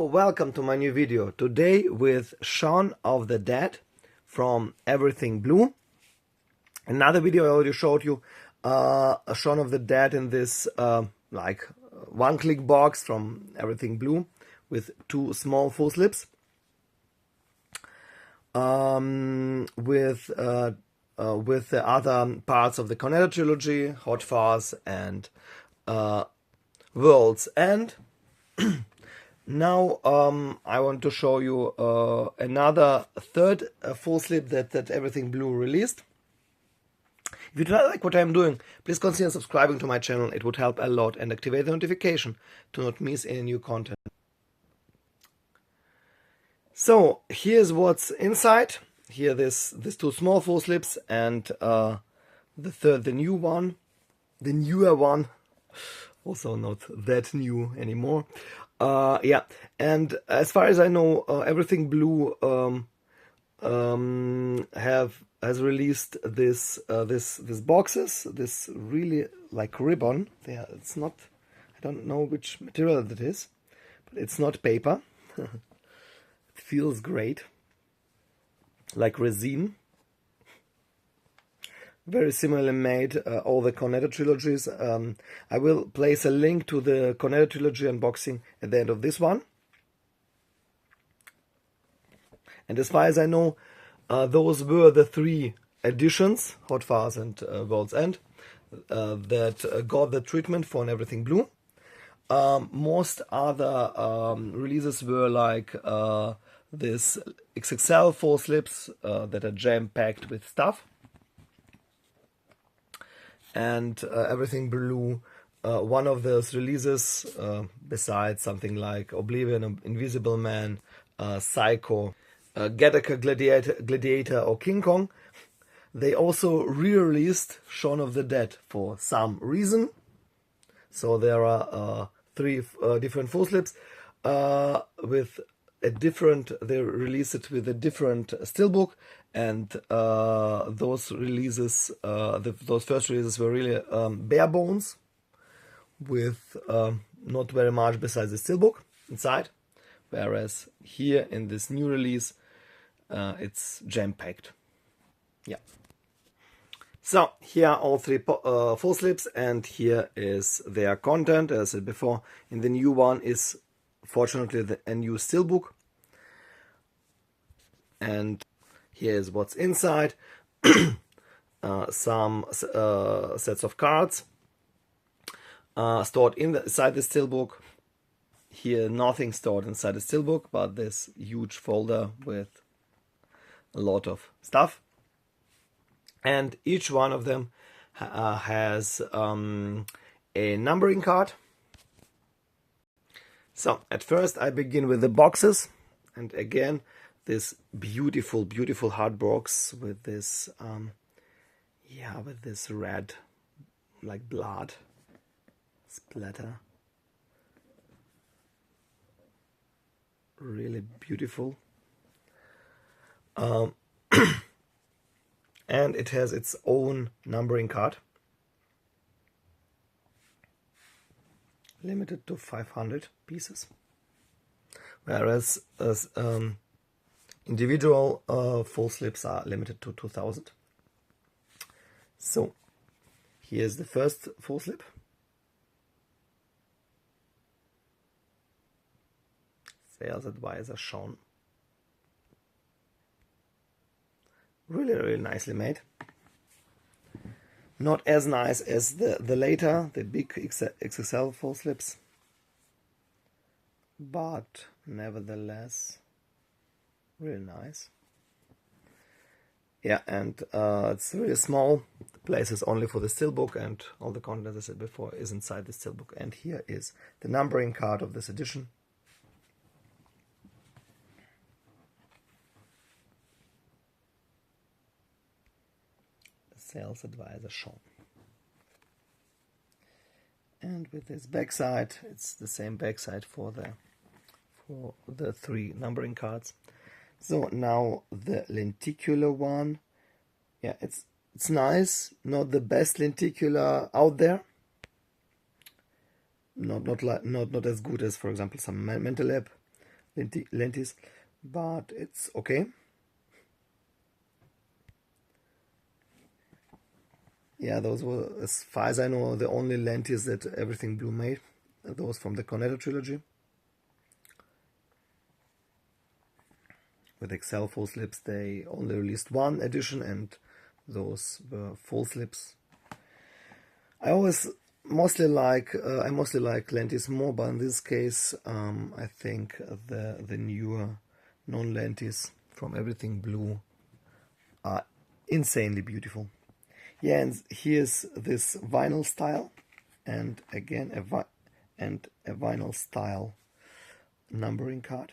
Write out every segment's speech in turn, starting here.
welcome to my new video. Today with Shaun of the Dead from EverythingBlu. Another video I already showed you, a Shaun of the Dead in this like one-click box from EverythingBlu with two small full slips. With the other parts of the Cornetto trilogy, Hot Fuzz and World's End. Now I want to show you another third full slip that EverythingBlu released. If you do not like what I'm doing, please consider subscribing to my channel. It would help a lot, and activate the notification to not miss any new content. So here's what's inside. Here these two small full slips and the newer one, also not that new anymore. Yeah, and as far as I know, EverythingBlu has released this boxes, this really like ribbon. There, it's not. I don't know which material that is, but it's not paper. It feels great, like resin. Very similarly made, all the Cornetto trilogies. I will place a link to the Cornetto trilogy unboxing at the end of this one. And as far as I know, those were the three editions, Hot Fuzz and World's End, that got the treatment for an EverythingBlu. Most other releases were like this XXL full slips that are jam-packed with stuff. And EverythingBlu, one of those releases, besides something like Oblivion, Invisible Man, Psycho, Gattaca, Gladiator or King Kong, they also re-released Shaun of the Dead for some reason. So there are three different full slips with a different. They released it with a different steelbook, and those releases, those first releases were really bare bones, with not very much besides the steelbook inside. Whereas here in this new release, it's jam-packed. Yeah. So here are all three full slips, and here is their content. As I said before, in the new one is fortunately a new steelbook, and here is what's inside. Some sets of cards stored inside the steelbook. Here nothing stored inside the steelbook, but this huge folder with a lot of stuff. And each one of them has a numbering card. So at first I begin with the boxes, and again this beautiful hard box with this with this red like blood splatter. Really beautiful. And it has its own numbering card, limited to 500 pieces, whereas individual full slips are limited to 2000. So here's the first full slip. Sales advisor Shaun. Really nicely made. Not as nice as the later, the big XXL full slips, but nevertheless really nice. Yeah, and it's really small. The place is only for the steelbook, and all the content, as I said before, is inside the steelbook. And here is the numbering card of this edition. Sales advisor Shaun. And with this backside, it's the same backside for the three numbering cards. So now the lenticular one. Yeah, it's nice. Not the best lenticular out there. Not as good as, for example, some Mental Lab lenses, but it's okay. Yeah, those were, as far as I know, the only lenses that EverythingBlu made. Those from the Cornetto trilogy. With Excel FullSlips, they only released one edition, and those were FullSlips. I mostly like lenses more, but in this case, I think the newer non-lenses from EverythingBlu are insanely beautiful. Yeah, and here's this vinyl style, and again a vinyl style numbering card.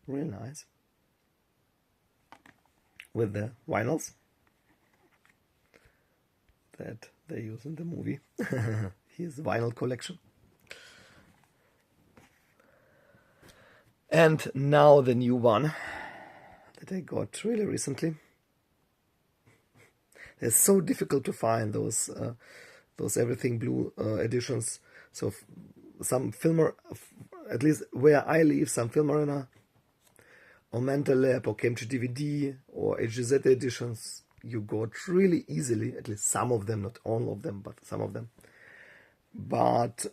Real nice. With the vinyls that they use in the movie. Here's the vinyl collection. And now the new one that I got really recently. It's so difficult to find those EverythingBlu editions. So some filmer, at least where I live, some Film Arena or Mental Lab or KMG DVD or HGZ editions, you got really easily, at least some of them, not all of them, but some of them. But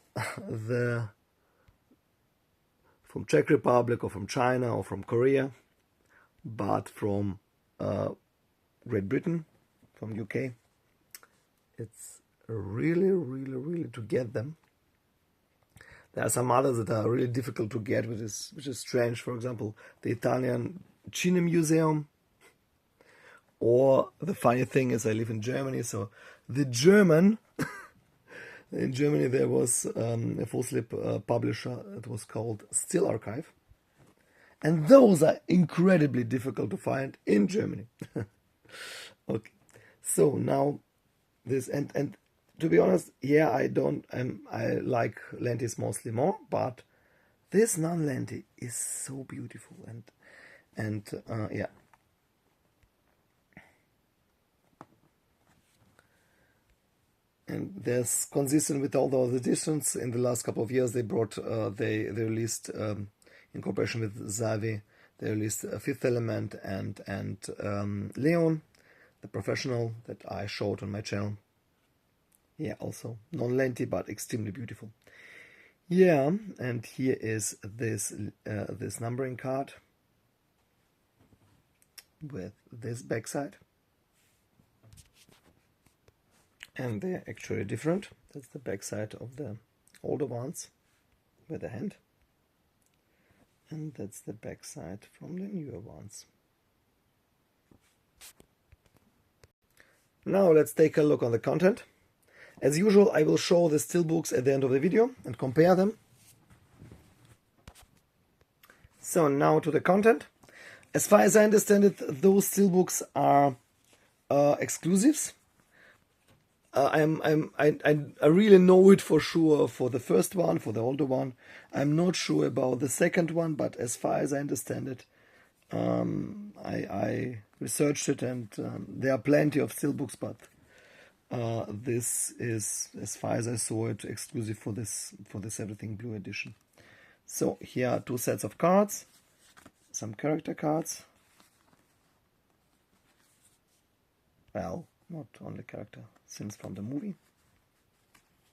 from Czech Republic or from China or from Korea, but from Great Britain, from UK, it's really to get them. There are some others that are really difficult to get, which is strange. For example, the Italian Cine Museum. Or the funny thing is, I live in Germany, so the German in Germany there was a FullSlip publisher. It was called Still Archive, and those are incredibly difficult to find in Germany. Okay, so now this and to be honest, yeah, I like lenses mostly more, but this non-lenti is so beautiful and yeah. And that's consistent with all those editions. In the last couple of years, they released in cooperation with Xavi, they released Fifth Element and Leon, the Professional that I showed on my channel. Yeah, also non-lenti but extremely beautiful. Yeah, and here is this numbering card with this backside. And they're actually different. That's the backside of the older ones with the hand. And that's the backside from the newer ones. Now let's take a look on the content. As usual, I will show the steelbooks at the end of the video and compare them. So now to the content. As far as I understand it, those steelbooks are exclusives. I really know it for sure for the first one, for the older one. I'm not sure about the second one, but as far as I understand it, I researched it, and there are plenty of steelbooks, but this is, as far as I saw it, exclusive for this EverythingBlu edition. So here are two sets of cards, some character cards. Well, not only character, scenes from the movie.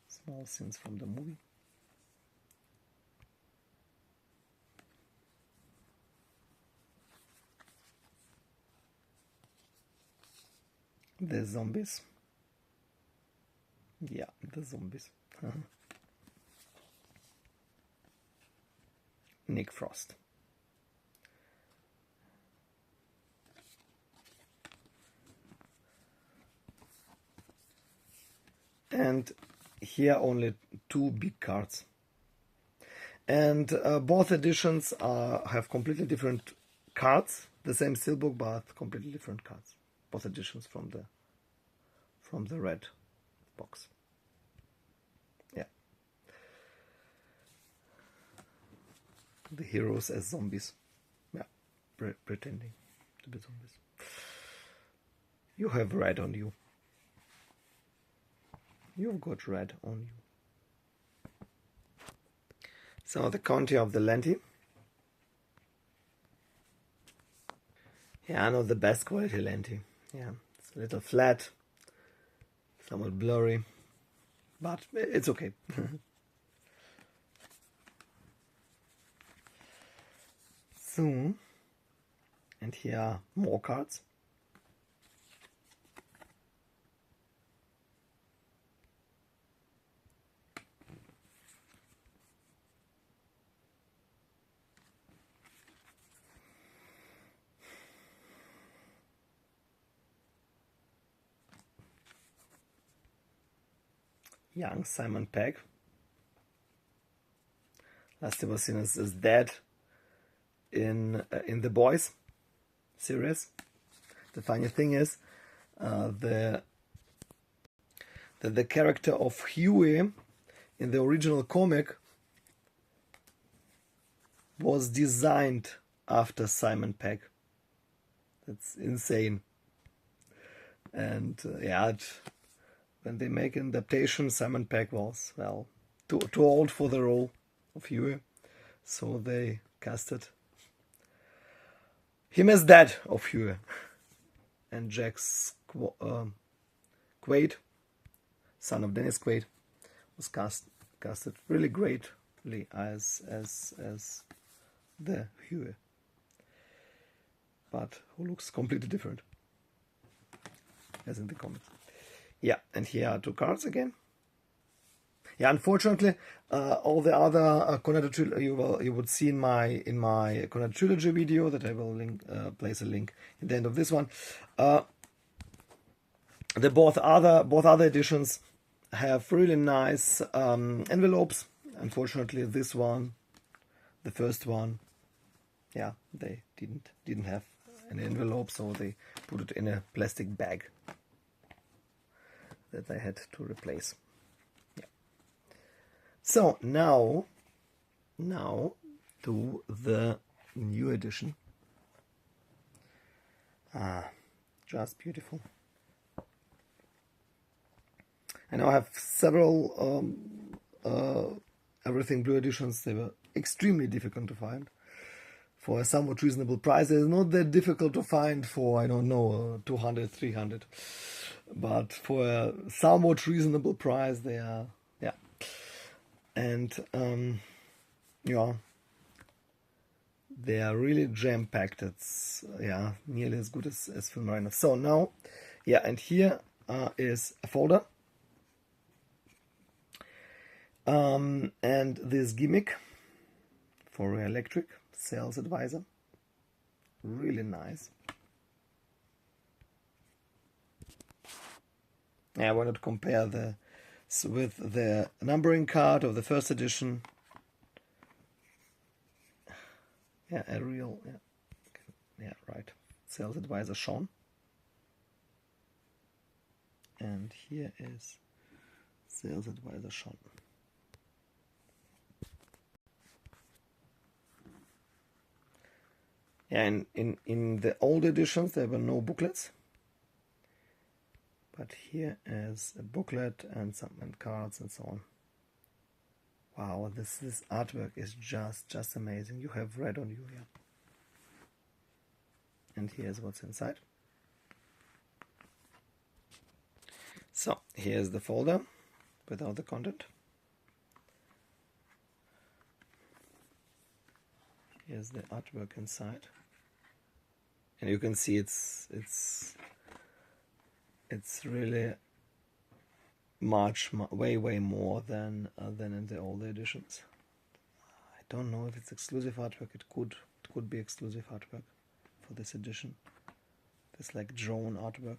Small scenes from the movie. The zombies. Yeah, the zombies. Nick Frost. And here only two big cards. And both editions have completely different cards. The same steelbook, but completely different cards. Both editions from the red box. Yeah. The heroes as zombies. Yeah, pretending to be zombies. You have red on you. You've got red on you. So the Conti of the Lenti. Yeah, not the best quality Lenti. Yeah, it's a little flat, somewhat blurry, but it's okay. So, and here are more cards. Young Simon Pegg. Last he was seen as dad in The Boys series. The funny thing is that the character of Huey in the original comic was designed after Simon Pegg. That's insane. And when they make an adaptation, Simon Pegg was, well, too old for the role of Huey, so they casted him as dad of Huey. And Jack Quaid, son of Dennis Quaid, was casted really greatly as the Huey, but who looks completely different as in the comics. Yeah, and here are two cards again. Yeah, unfortunately, all the other Cornetto you would see in my Cornetto trilogy video that I will link, place a link in the end of this one. The both other editions have really nice envelopes. Unfortunately, this one, the first one, yeah, they didn't have an envelope, so they put it in a plastic bag that I had to replace. Yeah. So now to the new edition. Just beautiful. I now have several Everything Blue editions. They were extremely difficult to find for a somewhat reasonable price. It's not that difficult to find for, I don't know, 200, 300. But for a somewhat reasonable price, they are, yeah. And, yeah, they are really jam-packed. It's, yeah, nearly as good as FullSlips. So now, yeah, and here is a folder. And this gimmick for electric sales advisor. Really nice. I wanted to compare with the numbering card of the first edition. Yeah, a real, yeah, right. Sales advisor Shaun. And here is sales advisor Shaun. Yeah, in the old editions there were no booklets. But here is a booklet and some cards and so on. Wow, this artwork is just amazing. You have red on you here. And here's what's inside. So here's the folder without the content. Here's the artwork inside. And you can see it's really way more than in the older editions. I don't know if it's exclusive artwork. It could be exclusive artwork for this edition. This like drone artwork.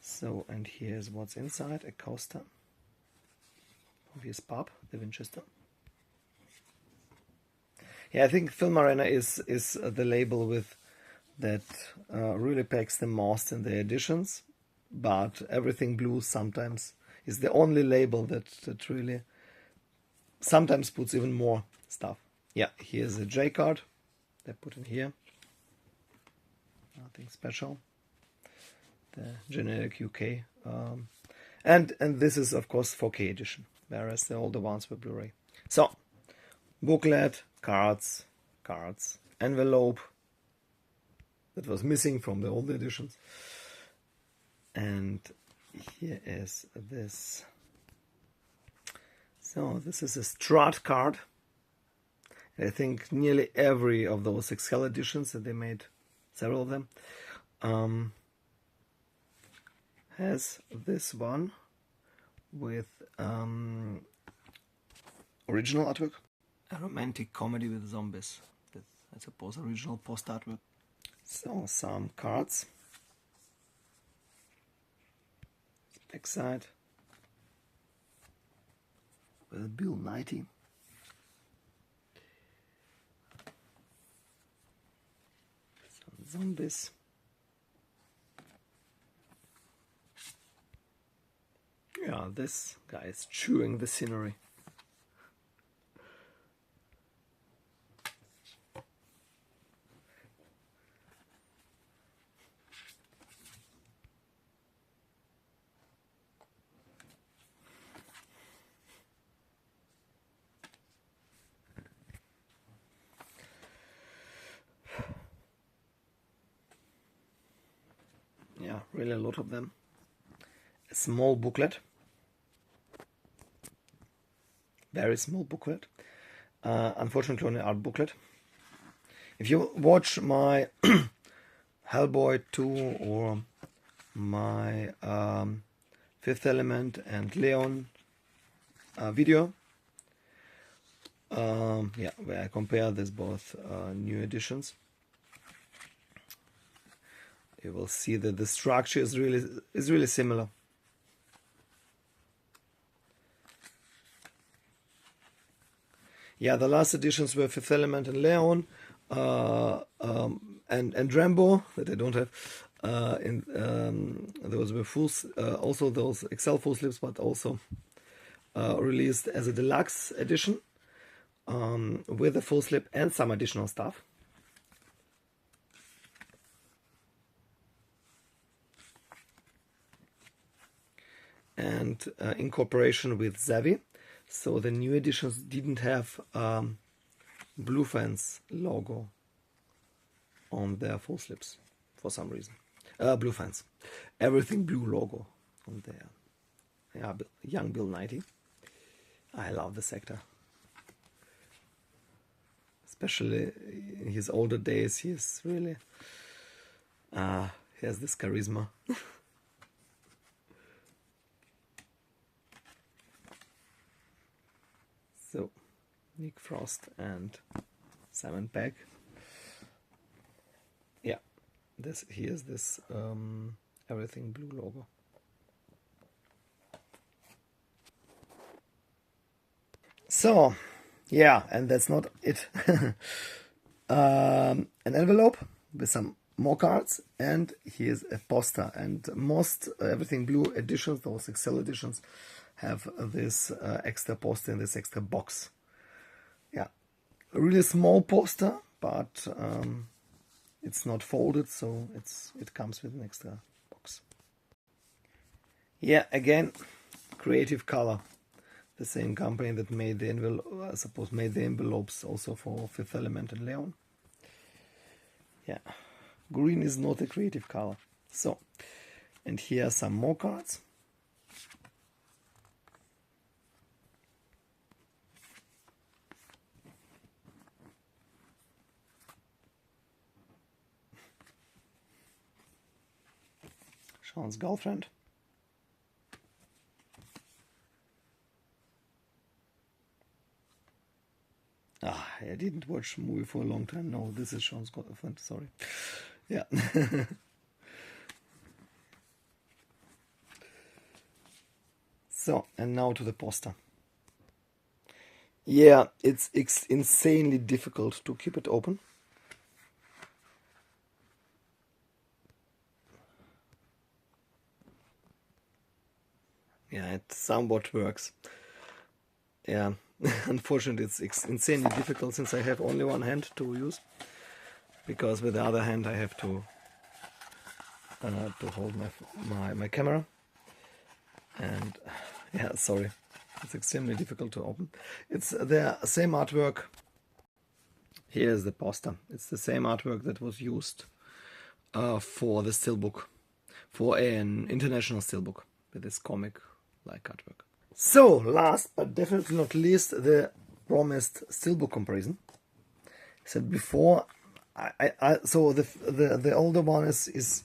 So, and here's what's inside: a coaster of his pub, the Winchester. Yeah, I think Film Arena is the label with that really packs the most in the editions, but Everything Blue sometimes is the only label that really sometimes puts even more stuff. Yeah, here's a J card they put in here. Nothing special. The generic UK And this is of course 4K edition, whereas all the ones were Blu-ray. So booklet, cards, envelope that was missing from the old editions, and here is this. So this is a Strat card. I think nearly every of those Excel editions that they made, several of them, has this one with original artwork. A romantic comedy with zombies. That's, I suppose, original post artwork. So some cards. Backside with Bill 90. Some zombies. Yeah, this guy is chewing the scenery. Yeah, really a lot of them. A small booklet. Very small booklet. Unfortunately only art booklet. If you watch my Hellboy 2 or my Fifth Element and Leon video, yeah, where I compare these both new editions, you will see that the structure is really similar. Yeah, the last editions were Fifth Element and Leon, and Rambo that I don't have. Those were also those Excel FullSlips, but also released as a deluxe edition with a FullSlip and some additional stuff. And in cooperation with Zavi. So the new editions didn't have Blue Fans logo on their FullSlips for some reason. Blue Fans. EverythingBlu logo on there. Yeah, young Bill 90. I love the sector. Especially in his older days, he's really... he has this charisma. So, Nick Frost and Simon Pegg. Yeah, here's this EverythingBlu logo. So, yeah, and that's not it. An envelope with some more cards, and here's a poster. And most EverythingBlu editions, those Excel editions, have this extra poster in this extra box. Yeah, a really small poster, but it's not folded, so it comes with an extra box. Yeah, again, Creative Color, the same company that made the envelope, I suppose, made the envelopes also for Fifth Element and Leon. Yeah, green is not a creative color. So, and here are some more cards. Shaun's girlfriend. I didn't watch a movie for a long time. No, this is Shaun's girlfriend, sorry. Yeah. So, and now to the poster. Yeah, it's insanely difficult to keep it open. Yeah, it somewhat works. Yeah, unfortunately it's insanely difficult since I have only one hand to use. Because with the other hand I have to hold my camera. And yeah, sorry, it's extremely difficult to open. It's the same artwork. Here's the poster. It's the same artwork that was used for the Steelbook, for an international Steelbook with this comic-like artwork. So, last but definitely not least, the promised Steelbook comparison. I said before, so the older one is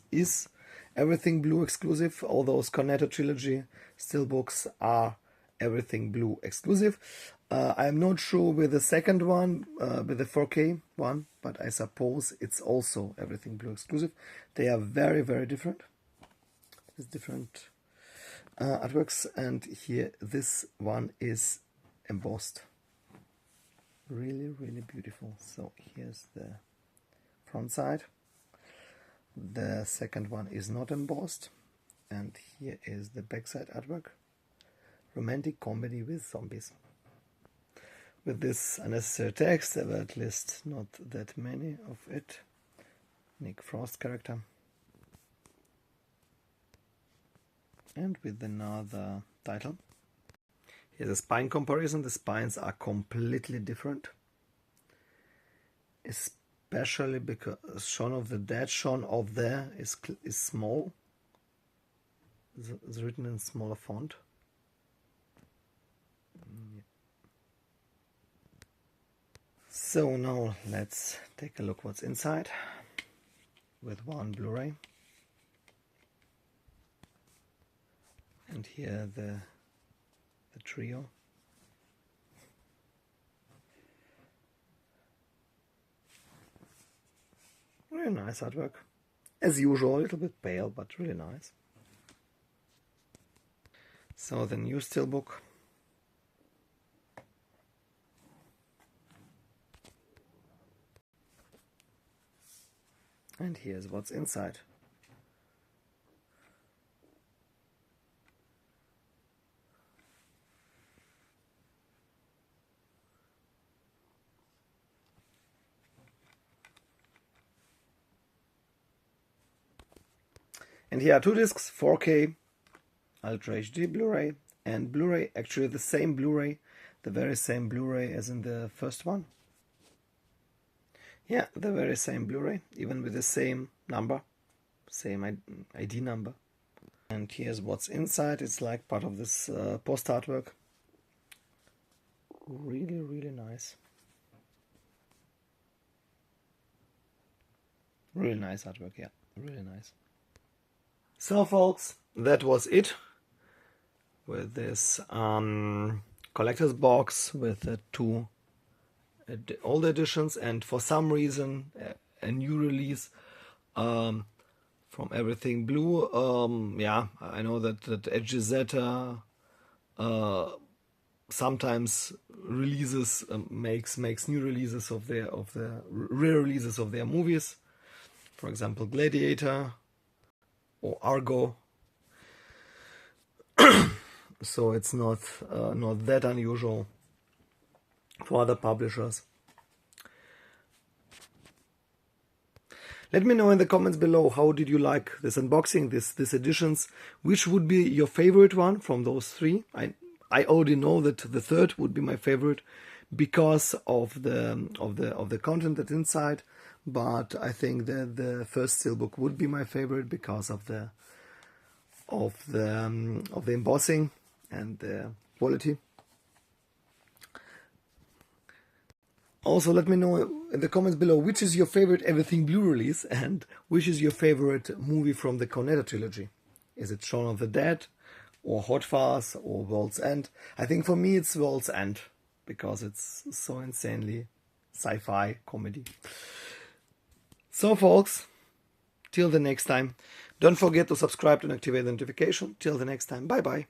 EverythingBlu exclusive. All those Cornetto trilogy Steelbooks are EverythingBlu exclusive. I'm not sure with the second one, with the 4K one, but I suppose it's also EverythingBlu exclusive. They are very, very different. There's different artworks, and here this one is embossed. Really, really beautiful. So here's the front side. The second one is not embossed, and here is the backside artwork. Romantic comedy with zombies. With this unnecessary text, there were at least not that many of it. Nick Frost character. And with another title. Here's a spine comparison. The spines are completely different. Especially because Shaun of the Dead, Shaun of there is small. It's written in smaller font. So now let's take a look what's inside with one Blu-ray. And here the trio. Really nice artwork. As usual, a little bit pale, but really nice. So the new Steelbook. And here's what's inside. And here are two discs, 4K, Ultra HD Blu-ray, and Blu-ray, actually the same Blu-ray, the very same Blu-ray as in the first one. Yeah, the very same Blu-ray, even with the same number, same ID number. And here's what's inside. It's like part of this post artwork. Really, really nice. Really nice artwork, yeah, really nice. So folks, that was it with this collector's box with the two old editions, and for some reason a new release from EverythingBlu. Yeah, I know that HGZ sometimes releases makes new releases of their re-releases of their movies. For example, Gladiator or Argo. So it's not that unusual for other publishers. Let me know in the comments below, how did you like this unboxing, this editions? Which would be your favorite one from those three? I already know that the third would be my favorite because of the content that's inside, but I think that the first Steelbook would be my favorite because of the embossing and the quality. Also, let me know in the comments below which is your favorite EverythingBlu release and which is your favorite movie from the Cornetto trilogy. Is it Shaun of the Dead or Hot Fuzz or World's End? I think for me it's World's End because it's so insanely sci-fi comedy. So folks, till the next time, don't forget to subscribe and activate the notification. Till the next time, bye bye.